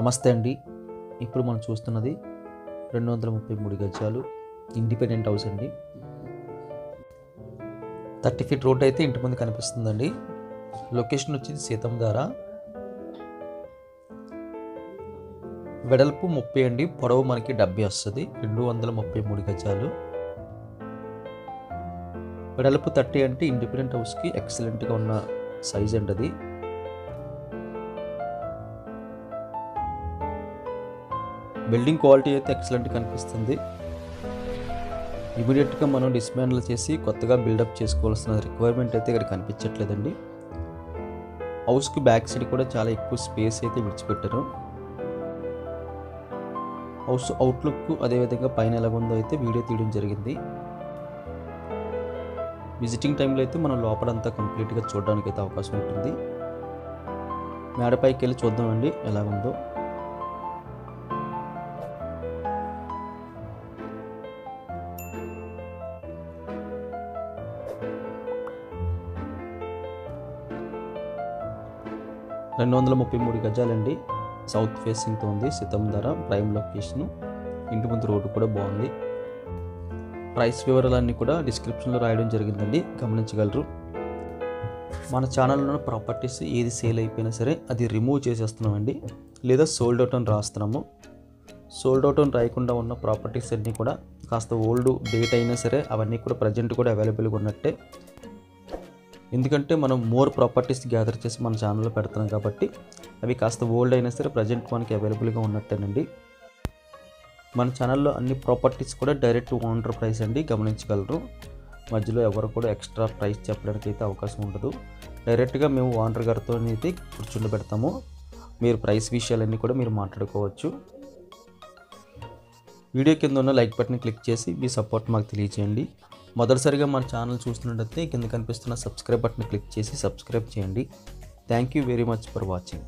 నమస్తే అండి. ఇప్పుడు మనం చూస్తున్నది 233 గజాలు ఇండిపెండెంట్ హౌస్ అండి. 30 ఫీట్ రోడ్ అయితే ఇంటి ముందు కనిపిస్తుందండి. లొకేషన్ వచ్చేది సీతంధార. వెడల్పు 30 అండి, పొడవు మనకి 70 వస్తుంది. 233 గజాలు. వెడల్పు 30 అంటే ఇండిపెండెంట్ హౌస్కి ఎక్సలెంట్గా ఉన్న సైజ్ అండి అది. బిల్డింగ్ క్వాలిటీ అయితే ఎక్సలెంట్ కనిపిస్తుంది. ఇమీడియట్గా మనం డిస్మాండిల్ చేసి కొత్తగా బిల్డప్ చేసుకోవాల్సిన రిక్వైర్మెంట్ అయితే ఇక్కడ కనిపించట్లేదండి. హౌస్కి బ్యాక్ సైడ్ కూడా చాలా ఎక్కువ స్పేస్ అయితే విడిచిపెట్టారు. హౌస్ అవుట్లుక్ అదేవిధంగా పైన ఎలాగుందో అయితే వీడియో తీయడం జరిగింది. విజిటింగ్ టైంలో అయితే మనం లోపలంతా కంప్లీట్గా చూడడానికి అయితే అవకాశం ఉంటుంది. మేడపైకి వెళ్ళి చూద్దామండి ఎలాగుందో. రెండు 233 గజాలండి. సౌత్ ఫేసింగ్తో ఉంది. Seethammadhara prime location. ఇంటి ముందు రోడ్డు కూడా బాగుంది. ప్రైస్ వివరాలన్నీ కూడా డిస్క్రిప్షన్లో రాయడం జరిగిందండి, గమనించగలరు. మన ఛానల్లో ప్రాపర్టీస్ ఏది సేల్ అయిపోయినా సరే అది రిమూవ్ చేసేస్తున్నామండి, లేదా సోల్డ్ అవుట్ అని రాస్తున్నాము. సోల్డ్ అవుట్ అని రాయకుండా ఉన్న ప్రాపర్టీస్ అన్నీ కూడా కాస్త ఓల్డ్ డేట్ అయినా సరే అవన్నీ కూడా ప్రజెంట్ కూడా అవైలబుల్గా ఉన్నట్టే. ఎందుకంటే మనం మోర్ ప్రాపర్టీస్ గ్యాదర్ చేసి మన ఛానల్లో పెడుతున్నాం కాబట్టి అవి కాస్త ఓల్డ్ అయినా సరే ప్రజెంట్ మనకి అవైలబుల్గా ఉన్నట్టేనండి. మన ఛానల్లో అన్ని ప్రాపర్టీస్ కూడా డైరెక్ట్ ఓనర్ ప్రైస్ అండి, గమనించగలరు. మధ్యలో ఎవరు కూడా ఎక్స్ట్రా ప్రైస్ చెప్పడానికి అయితే అవకాశం ఉండదు. డైరెక్ట్గా మేము ఓనర్ గారితో అయితే కూర్చుండబెడతాము. మీరు ప్రైస్ విషయాలన్నీ కూడా మీరు మాట్లాడుకోవచ్చు. వీడియో కింద ఉన్న లైక్ బటన్ క్లిక్ చేసి మీ సపోర్ట్ మాకు తెలియజేయండి. మొదటిసారిగా మన ఛానల్ చూస్తున్నట్టయితే కింద కనిపిస్తున్న సబ్స్క్రైబ్ బటన్ క్లిక్ చేసి సబ్స్క్రైబ్ చేయండి. Thank you very much for watching.